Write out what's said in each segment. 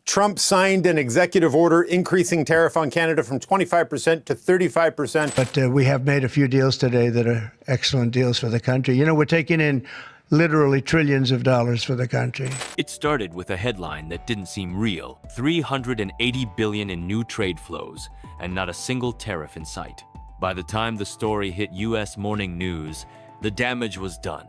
Trump signed an executive order increasing tariff on Canada from 25% to 35%. But we have made a few deals today that are excellent deals for the country. You know, we're taking in literally trillions of dollars for the country. It started with a headline that didn't seem real. $380 billion in new trade flows, and not a single tariff in sight. By the time the story hit U.S. morning news, the damage was done.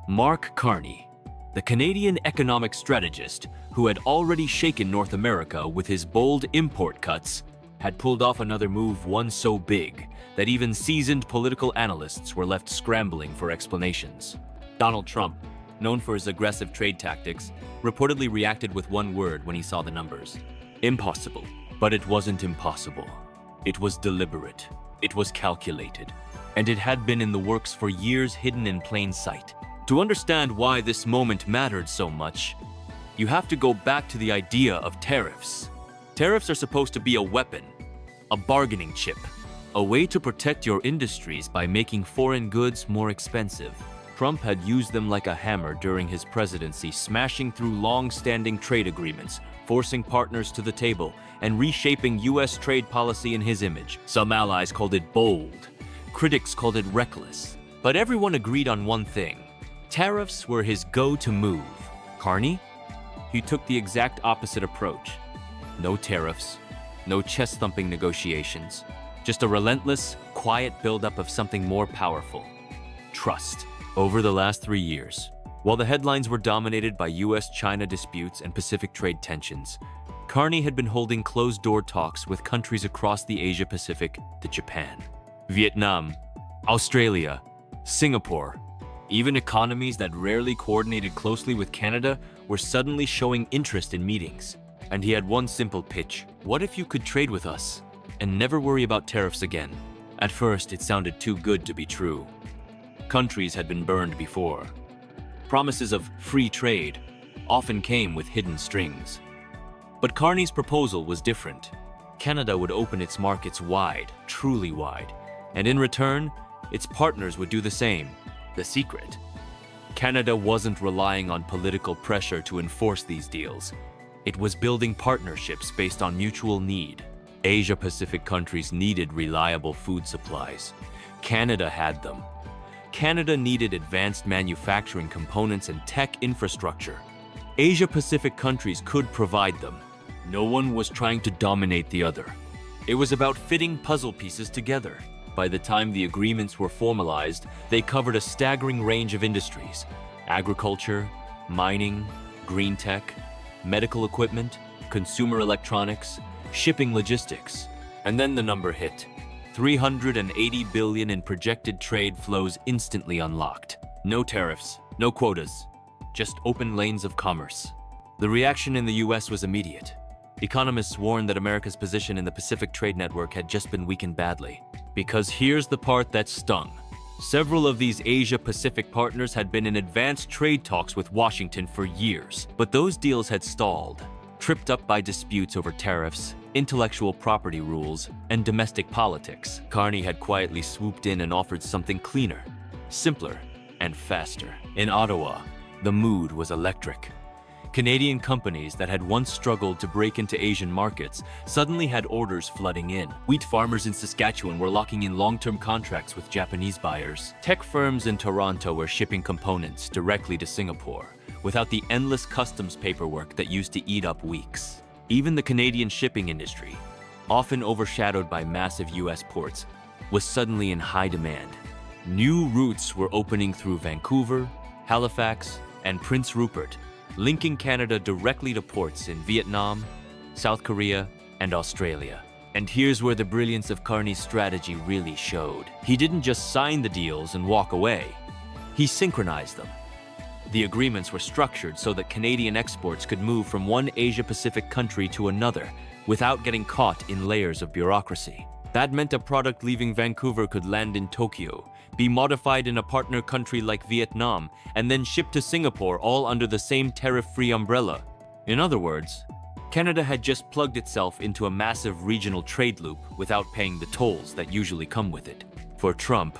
Mark Carney, the Canadian economic strategist who had already shaken North America with his bold import cuts, had pulled off another move, one so big that even seasoned political analysts were left scrambling for explanations. Donald Trump, known for his aggressive trade tactics, reportedly reacted with one word when he saw the numbers: impossible. But it wasn't impossible. It was deliberate. It was calculated. And it had been in the works for years, hidden in plain sight. To understand why this moment mattered so much, you have to go back to the idea of tariffs. Tariffs are supposed to be a weapon, a bargaining chip, a way to protect your industries by making foreign goods more expensive. Trump had used them like a hammer during his presidency, smashing through long-standing trade agreements, forcing partners to the table, and reshaping U.S. trade policy in his image. Some allies called it bold. Critics called it reckless. But everyone agreed on one thing: tariffs were his go-to move. Carney? He took the exact opposite approach. No tariffs, no chest-thumping negotiations, just a relentless, quiet buildup of something more powerful: trust. Over the last 3 years, while the headlines were dominated by US-China disputes and Pacific trade tensions, Carney had been holding closed-door talks with countries across the Asia-Pacific to Japan, Vietnam, Australia, Singapore. Even economies that rarely coordinated closely with Canada were suddenly showing interest in meetings. And he had one simple pitch: what if you could trade with us and never worry about tariffs again? At first, it sounded too good to be true. Countries had been burned before. Promises of free trade often came with hidden strings. But Carney's proposal was different. Canada would open its markets wide, truly wide, and in return, its partners would do the same. The secret: Canada wasn't relying on political pressure to enforce these deals. It was building partnerships based on mutual need. Asia-Pacific countries needed reliable food supplies. Canada had them. Canada needed advanced manufacturing components and tech infrastructure. Asia-Pacific countries could provide them. No one was trying to dominate the other. It was about fitting puzzle pieces together. By the time the agreements were formalized, they covered a staggering range of industries: agriculture, mining, green tech, medical equipment, consumer electronics, shipping logistics. And then the number hit. $380 billion in projected trade flows instantly unlocked. No tariffs, no quotas, just open lanes of commerce. The reaction in the US was immediate. Economists warned that America's position in the Pacific trade network had just been weakened badly. Because here's the part that stung. Several of these Asia-Pacific partners had been in advanced trade talks with Washington for years, but those deals had stalled, tripped up by disputes over tariffs, intellectual property rules, and domestic politics. Carney had quietly swooped in and offered something cleaner, simpler, and faster. In Ottawa, the mood was electric. Canadian companies that had once struggled to break into Asian markets suddenly had orders flooding in. Wheat farmers in Saskatchewan were locking in long-term contracts with Japanese buyers. Tech firms in Toronto were shipping components directly to Singapore, without the endless customs paperwork that used to eat up weeks. Even the Canadian shipping industry, often overshadowed by massive US ports, was suddenly in high demand. New routes were opening through Vancouver, Halifax, and Prince Rupert, linking Canada directly to ports in Vietnam, South Korea, and Australia. And here's where the brilliance of Carney's strategy really showed. He didn't just sign the deals and walk away. He synchronized them. The agreements were structured so that Canadian exports could move from one Asia-Pacific country to another without getting caught in layers of bureaucracy. That meant a product leaving Vancouver could land in Tokyo, be modified in a partner country like Vietnam, and then shipped to Singapore, all under the same tariff-free umbrella. In other words, Canada had just plugged itself into a massive regional trade loop without paying the tolls that usually come with it. For Trump,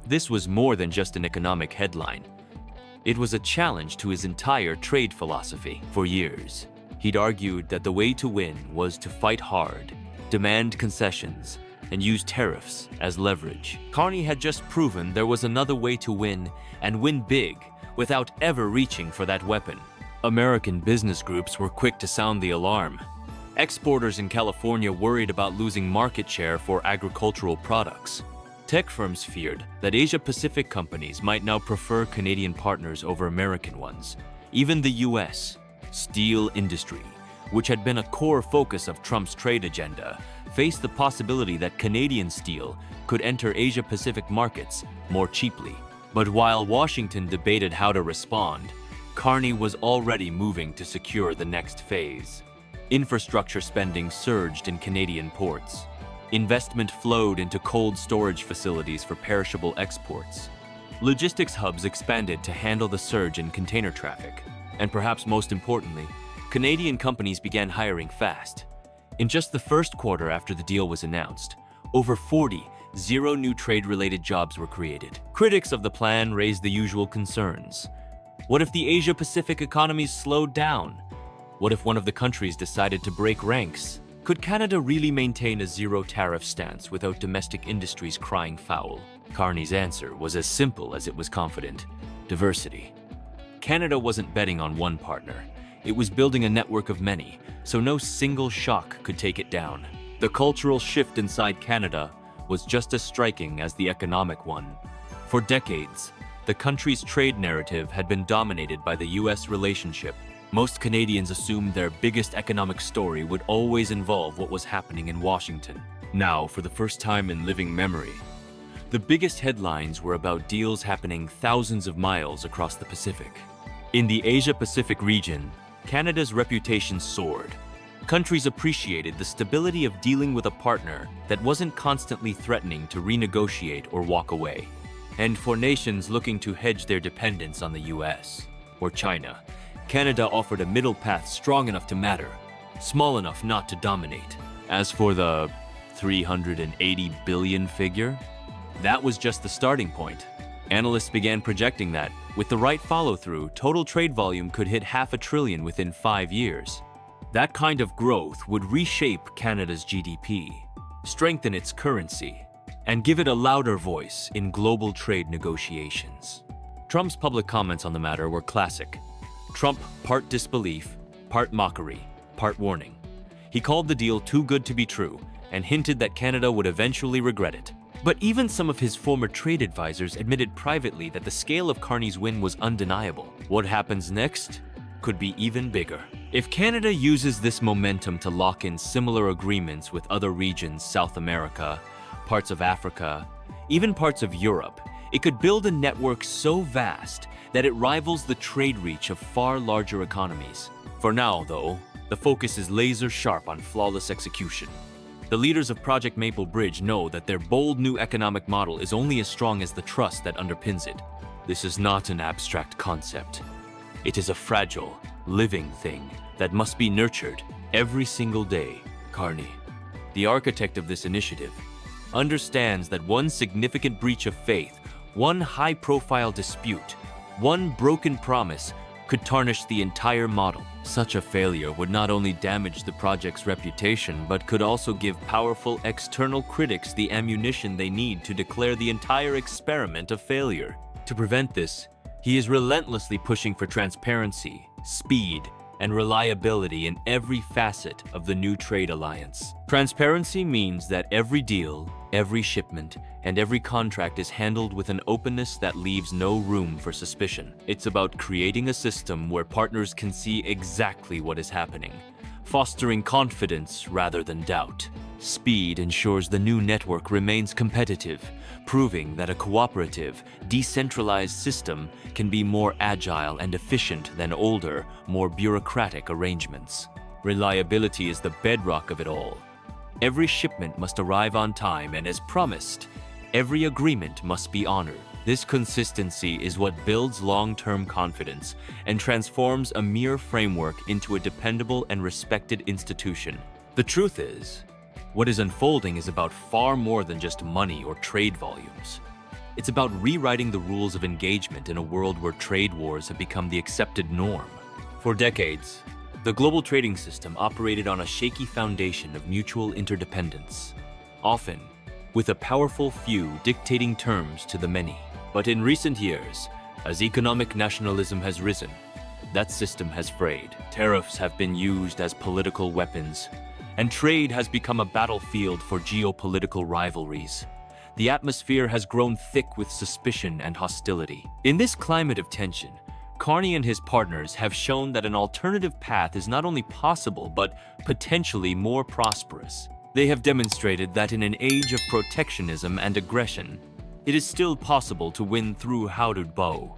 this was more than just an economic headline. It was a challenge to his entire trade philosophy. For years, He'd argued that the way to win was to fight hard, demand concessions, and use tariffs as leverage. Carney had just proven there was another way to win and win big without ever reaching for that weapon. American business groups were quick to sound the alarm. Exporters in California worried about losing market share for agricultural products. Tech firms feared that Asia-Pacific companies might now prefer Canadian partners over American ones. Even the U.S. steel industry, which had been a core focus of Trump's trade agenda, faced the possibility that Canadian steel could enter Asia-Pacific markets more cheaply. But while Washington debated how to respond, Carney was already moving to secure the next phase. Infrastructure spending surged in Canadian ports. Investment flowed into cold storage facilities for perishable exports. Logistics hubs expanded to handle the surge in container traffic. And perhaps most importantly, Canadian companies began hiring fast. In just the first quarter after the deal was announced, over 40 zero new trade-related jobs were created. Critics of the plan raised the usual concerns. What if the Asia-Pacific economies slowed down? What if one of the countries decided to break ranks? Could Canada really maintain a zero-tariff stance without domestic industries crying foul? Carney's answer was as simple as it was confident: diversity. Canada wasn't betting on one partner. It was building a network of many, so no single shock could take it down. The cultural shift inside Canada was just as striking as the economic one. For decades, the country's trade narrative had been dominated by the U.S. relationship. Most Canadians assumed their biggest economic story would always involve what was happening in Washington. Now, for the first time in living memory, the biggest headlines were about deals happening thousands of miles across the Pacific. In the Asia-Pacific region, Canada's reputation soared. Countries appreciated the stability of dealing with a partner that wasn't constantly threatening to renegotiate or walk away. And for nations looking to hedge their dependence on the US or China, Canada offered a middle path strong enough to matter, small enough not to dominate. As for the 380 billion figure, that was just the starting point. Analysts began projecting that, with the right follow-through, total trade volume could hit $500 billion within 5 years. That kind of growth would reshape Canada's GDP, strengthen its currency, and give it a louder voice in global trade negotiations. Trump's public comments on the matter were classic. Trump part disbelief, part mockery, part warning. He called the deal too good to be true and hinted that Canada would eventually regret it. But even some of his former trade advisors admitted privately that the scale of Carney's win was undeniable. What happens next could be even bigger. If Canada uses this momentum to lock in similar agreements with other regions, South America, parts of Africa, even parts of Europe, it could build a network so vast that it rivals the trade reach of far larger economies. For now, though, the focus is laser sharp on flawless execution. The leaders of Project Maple Bridge know that their bold new economic model is only as strong as the trust that underpins it. This is not an abstract concept. It is a fragile, living thing that must be nurtured every single day. Carney, the architect of this initiative, understands that one significant breach of faith, one high-profile dispute, one broken promise could tarnish the entire model. Such a failure would not only damage the project's reputation, but could also give powerful external critics the ammunition they need to declare the entire experiment a failure. To prevent this, he is relentlessly pushing for transparency, speed, and reliability in every facet of the new trade alliance. Transparency means that every deal, every shipment, and every contract is handled with an openness that leaves no room for suspicion. It's about creating a system where partners can see exactly what is happening, fostering confidence rather than doubt. Speed ensures the new network remains competitive, proving that a cooperative, decentralized system can be more agile and efficient than older, more bureaucratic arrangements. Reliability is the bedrock of it all. Every shipment must arrive on time, and as promised, every agreement must be honored. This consistency is what builds long-term confidence and transforms a mere framework into a dependable and respected institution. The truth is, what is unfolding is about far more than just money or trade volumes. It's about rewriting the rules of engagement in a world where trade wars have become the accepted norm. For decades, The global trading system operated on a shaky foundation of mutual interdependence, often with a powerful few dictating terms to the many. But in recent years, as economic nationalism has risen, that system has frayed. Tariffs have been used as political weapons, and trade has become a battlefield for geopolitical rivalries. The atmosphere has grown thick with suspicion and hostility. In this climate of tension, Carney and his partners have shown that an alternative path is not only possible, but potentially more prosperous. They have demonstrated that in an age of protectionism and aggression, it is still possible to win through hooded bow.